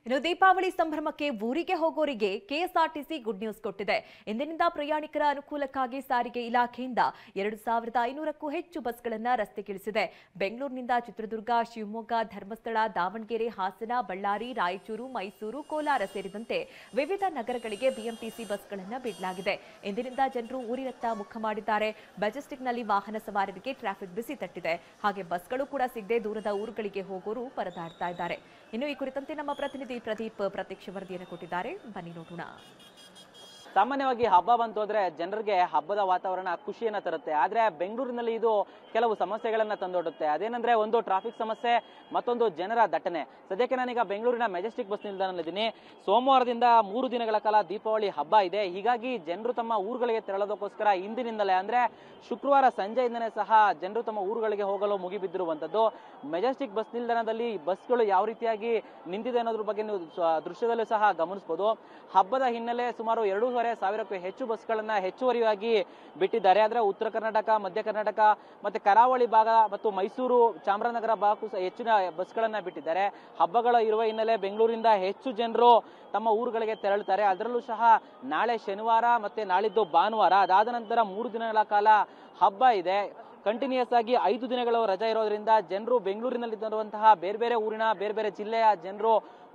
ಇನ್ನು ದೀಪಾವಳಿ ಸಂಭ್ರಮಕ್ಕೆ ಊರಿಗೆ ಹೋಗೋರಿಗೆ ಕೆಎಸ್ಆರ್ಟಿಸಿ ಗುಡ್ ನ್ಯೂಸ್ ಕೊಟ್ಟಿದೆ. ಇಂದಿನಿಂದ ಪ್ರಯಾಣಿಕರ ಅನುಕೂಲಕ್ಕಾಗಿ ಸಾರಿಗೆ ಇಲಾಖೆಯಿಂದ 2500ಕ್ಕೂ ಹೆಚ್ಚು ಬಸ್ಗಳನ್ನು ರಸ್ತೆಗಿಳಿಸಿದೆ. ಬೆಂಗಳೂರಿನಿಂದ ಚಿತ್ರದುರ್ಗ, ಶಿವಮೊಗ್ಗ, ಧರ್ಮಸ್ಥಳ, ದಾವಣಗೆರೆ, ಹಾಸನ, ಬಳ್ಳಾರಿ, ರಾಯಚೂರು, ಮೈಸೂರು, ಕೋಲಾರ ಸೇರಿದಂತೆ ವಿವಿಧ ನಗರಗಳಿಗೆ ಬಿಎಂಟಿಸಿ ಬಸ್ಗಳನ್ನು ಬಿಡಲಾಗಿದೆ. ಇಂದಿನಿಂದ ಜನರು ಊರಿನತ್ತ ಮುಖ ಮಾಡಿದ್ದಾರೆ. ಮೆಜೆಸ್ಟಿಕ್ನಲ್ಲಿ ವಾಹನ ಸವಾರರಿಗೆ ಟ್ರಾಫಿಕ್ ಬಿಸಿ ತಟ್ಟಿದೆ. ಹಾಗೆ ಬಸ್ಗಳು ಕೂಡ ಸಿಗದೆ ದೂರದ ಊರುಗಳಿಗೆ ಹೋಗೋರು ಪರದಾಡ್ತಾ ಇದ್ದಾರೆ. ಇನ್ನು ಈ ಕುರಿತಂತೆ ನಮ್ಮ ಪ್ರತಿನಿಧಿ ಪ್ರದೀಪ್ ಪ್ರತ್ಯಕ್ಷ ವರದಿಯನ್ನು ಕೊಟ್ಟಿದ್ದಾರೆ. ಬನ್ನಿ ನೋಡೋಣ. ಸಾಮಾನ್ಯವಾಗಿ ಹಬ್ಬ ಬಂತು ಅಂದ್ರೆ ಜನರಿಗೆ ಹಬ್ಬದ ವಾತಾವರಣ ಖುಷಿಯನ್ನ ತರುತ್ತೆ. ಆದ್ರೆ ಬೆಂಗಳೂರಿನಲ್ಲಿ ಇದು ಕೆಲವು ಸಮಸ್ಯೆಗಳನ್ನ ತಂದೊಡ್ಡುತ್ತೆ. ಅದೇನಂದ್ರೆ ಒಂದು ಟ್ರಾಫಿಕ್ ಸಮಸ್ಯೆ, ಮತ್ತೊಂದು ಜನರ ದಟ್ಟಣೆ. ಸದ್ಯಕ್ಕೆ ನಾನೀಗ ಬೆಂಗಳೂರಿನ ಮೆಜೆಸ್ಟಿಕ್ ಬಸ್ ನಿಲ್ದಾಣದಲ್ಲಿದ್ದೀನಿ. ಸೋಮವಾರದಿಂದ 3 ದಿನಗಳ ಕಾಲ ದೀಪಾವಳಿ ಹಬ್ಬ ಇದೆ. ಹೀಗಾಗಿ ಜನರು ತಮ್ಮ ಊರುಗಳಿಗೆ ತೆರಳೋದಕ್ಕೋಸ್ಕರ ಇಂದಿನಿಂದಲೇ ಅಂದ್ರೆ ಶುಕ್ರವಾರ ಸಂಜೆಯಿಂದನೇ ಸಹ ಜನರು ತಮ್ಮ ಊರುಗಳಿಗೆ ಹೋಗಲು ಮುಗಿಬಿದ್ದಿರುವಂತದ್ದು. ಮೆಜೆಸ್ಟಿಕ್ ಬಸ್ ನಿಲ್ದಾಣದಲ್ಲಿ ಬಸ್ಗಳು ಯಾವ ರೀತಿಯಾಗಿ ನಿಂತಿದೆ ಅನ್ನೋದ್ರ ಬಗ್ಗೆ ನೀವು ದೃಶ್ಯದಲ್ಲೂ ಸಹ ಗಮನಿಸಬಹುದು. ಹಬ್ಬದ ಹಿನ್ನೆಲೆ ಸುಮಾರು 2,500ಕ್ಕೂ ಹೆಚ್ಚು ಬಸ್ಗಳನ್ನ ಹೆಚ್ಚುವರಿಯಾಗಿ ಬಿಟ್ಟಿದ್ದಾರೆ. ಆದ್ರೆ ಉತ್ತರ ಕರ್ನಾಟಕ, ಮಧ್ಯ ಕರ್ನಾಟಕ ಮತ್ತೆ ಕರಾವಳಿ ಭಾಗ ಮತ್ತು ಮೈಸೂರು, ಚಾಮರಾಜನಗರ ಭಾಗಕ್ಕೂ ಹೆಚ್ಚಿನ ಬಸ್ಗಳನ್ನ ಬಿಟ್ಟಿದ್ದಾರೆ. ಹಬ್ಬಗಳ ಇರುವ ಹಿನ್ನೆಲೆ ಬೆಂಗಳೂರಿಂದ ಹೆಚ್ಚು ಜನರು ತಮ್ಮ ಊರುಗಳಿಗೆ ತೆರಳುತ್ತಾರೆ. ಅದರಲ್ಲೂ ಸಹ ನಾಳೆ ಶನಿವಾರ ಮತ್ತೆ ನಾಳಿದ್ದು ಭಾನುವಾರ, ಅದಾದ ನಂತರ 3 ದಿನಗಳ ಕಾಲ ಹಬ್ಬ ಇದೆ. ಕಂಟಿನ್ಯೂಸ್ ಆಗಿ 5 ದಿನಗಳು ರಜೆ ಇರೋದ್ರಿಂದ ಜನರು ಬೆಂಗಳೂರಿನಲ್ಲಿ ಇರುವಂತಹ ಬೇರೆ ಬೇರೆ ಊರಿನ ಬೇರೆ ಬೇರೆ ಜಿಲ್ಲೆಯ ಜನರು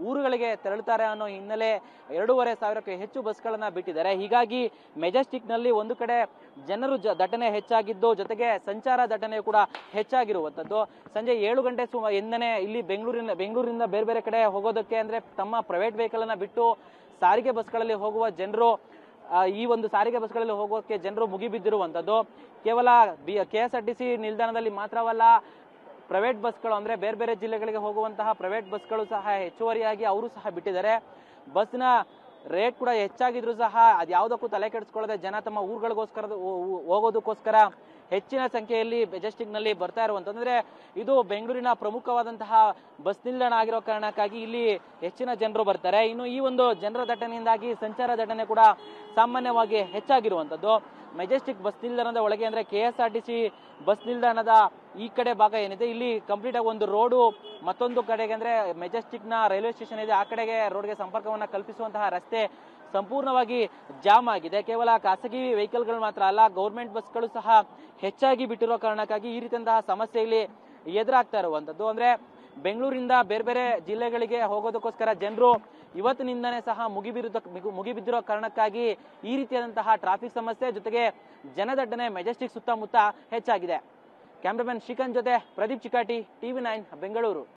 ಊರುಗಳಿಗೆ ತೆರಳುತ್ತಾರೆ ಅನ್ನೋ ಹಿನ್ನೆಲೆ 2,500ಕ್ಕೂ ಹೆಚ್ಚು ಬಸ್ಗಳನ್ನ ಬಿಟ್ಟಿದ್ದಾರೆ. ಹೀಗಾಗಿ ಮೆಜೆಸ್ಟಿಕ್ ನಲ್ಲಿ ಒಂದು ಕಡೆ ಜನರು ದಟ್ಟಣೆ ಹೆಚ್ಚಾಗಿದ್ದು, ಜೊತೆಗೆ ಸಂಚಾರ ದಟ್ಟಣೆ ಕೂಡ ಹೆಚ್ಚಾಗಿರುವಂತದ್ದು. ಸಂಜೆ 7 ಗಂಟೆ ಎಂದನೇ ಇಲ್ಲಿ ಬೆಂಗಳೂರಿನಿಂದ ಬೇರೆ ಬೇರೆ ಕಡೆ ಹೋಗೋದಕ್ಕೆ ಅಂದ್ರೆ ತಮ್ಮ ಪ್ರೈವೇಟ್ ವೆಹಿಕಲ್ ಅನ್ನ ಬಿಟ್ಟು ಸಾರಿಗೆ ಬಸ್ಗಳಲ್ಲಿ ಹೋಗುವ ಜನರು ಈ ಒಂದು ಸಾರಿಗೆ ಬಸ್ಗಳಲ್ಲಿ ಹೋಗೋಕೆ ಜನರು ಮುಗಿಬಿದ್ದಿರುವಂತದ್ದು. ಕೇವಲ ಕೆಎಸ್ಆರ್ಟಿಸಿ ನಿಲ್ದಾಣದಲ್ಲಿ ಮಾತ್ರವಲ್ಲ, ಪ್ರೈವೇಟ್ ಬಸ್ಗಳು ಅಂದ್ರೆ ಬೇರೆ ಬೇರೆ ಜಿಲ್ಲೆಗಳಿಗೆ ಹೋಗುವಂತಹ ಪ್ರೈವೇಟ್ ಬಸ್ಗಳು ಸಹ ಹೆಚ್ಚುವರಿಯಾಗಿ ಅವರು ಸಹ ಬಿಟ್ಟಿದ್ದಾರೆ. ಬಸ್ನ ರೇಟ್ ಕೂಡ ಹೆಚ್ಚಾಗಿದ್ರು ಸಹ ಅದ್ಯಾವುದಕ್ಕೂ ತಲೆ ಕೆಡಿಸ್ಕೊಳ್ಳದೆ ಜನ ತಮ್ಮ ಊರುಗಳಿಗೋಸ್ಕರ ಹೋಗೋದಕ್ಕೋಸ್ಕರ ಹೆಚ್ಚಿನ ಸಂಖ್ಯೆಯಲ್ಲಿ ಮೆಜೆಸ್ಟಿಕ್ ನಲ್ಲಿ ಬರ್ತಾ ಇರುವಂತಂದ್ರೆ ಇದು ಬೆಂಗಳೂರಿನ ಪ್ರಮುಖವಾದಂತಹ ಬಸ್ ನಿಲ್ದಾಣ ಆಗಿರೋ ಕಾರಣಕ್ಕಾಗಿ ಇಲ್ಲಿ ಹೆಚ್ಚಿನ ಜನರು ಬರ್ತಾರೆ. ಇನ್ನು ಈ ಒಂದು ಜನರ ದಟ್ಟಣೆಯಿಂದಾಗಿ ಸಂಚಾರ ದಟ್ಟಣೆ ಕೂಡ ಸಾಮಾನ್ಯವಾಗಿ ಹೆಚ್ಚಾಗಿರುವಂತದ್ದು. ಮೆಜೆಸ್ಟಿಕ್ ಬಸ್ ನಿಲ್ದಾಣದ ಒಳಗೆ ಅಂದ್ರೆ ಕೆಎಸ್ಆರ್ಟಿಸಿ ಬಸ್ ನಿಲ್ದಾಣದ ಈ ಕಡೆ ಭಾಗ ಏನಿದೆ, ಇಲ್ಲಿ ಕಂಪ್ಲೀಟ್ ಆಗಿ ಒಂದು ರೋಡು ಮತ್ತೊಂದು ಕಡೆಗೆ ಅಂದ್ರೆ ಮೆಜೆಸ್ಟಿಕ್ ನ ರೈಲ್ವೆ ಸ್ಟೇಷನ್ ಇದೆ, ಆ ಕಡೆಗೆ ರೋಡ್ಗೆ ಸಂಪರ್ಕವನ್ನ ಕಲ್ಪಿಸುವಂತಹ ರಸ್ತೆ ಸಂಪೂರ್ಣವಾಗಿ ಜಾಮ್ ಆಗಿದೆ. ಕೇವಲ ಖಾಸಗಿ ವೆಹಿಕಲ್ಗಳು ಮಾತ್ರ ಅಲ್ಲ, ಗೌರ್ಮೆಂಟ್ ಬಸ್ಗಳು ಸಹ ಹೆಚ್ಚಾಗಿ ಬಿಟ್ಟಿರೋ ಕಾರಣಕ್ಕಾಗಿ ಈ ರೀತಿಯಂತಹ ಸಮಸ್ಯೆ ಇಲ್ಲಿ ಎದುರಾಗ್ತಾ ಇರುವಂತದ್ದು. ಅಂದ್ರೆ ಬೆಂಗಳೂರಿಂದ ಬೇರೆ ಬೇರೆ ಜಿಲ್ಲೆಗಳಿಗೆ ಹೋಗೋದಕ್ಕೋಸ್ಕರ ಜನರು ಇವತ್ತಿನಿಂದನೇ ಸಹ ಮುಗಿಬಿದ್ದಿರೋ ಕಾರಣಕ್ಕಾಗಿ ಈ ರೀತಿಯಾದಂತಹ ಟ್ರಾಫಿಕ್ ಸಮಸ್ಯೆ ಜೊತೆಗೆ ಜನದಟ್ಟಣೆ ಮೆಜೆಸ್ಟಿಕ್ ಸುತ್ತಮುತ್ತ ಹೆಚ್ಚಾಗಿದೆ. ಕ್ಯಾಮ್ರಾಮನ್ ಶ್ರೀಕಾಂತ್ ಜೊತೆ ಪ್ರದೀಪ್ ಚಿಕಾಟಿ, TV9 ಬೆಂಗಳೂರು.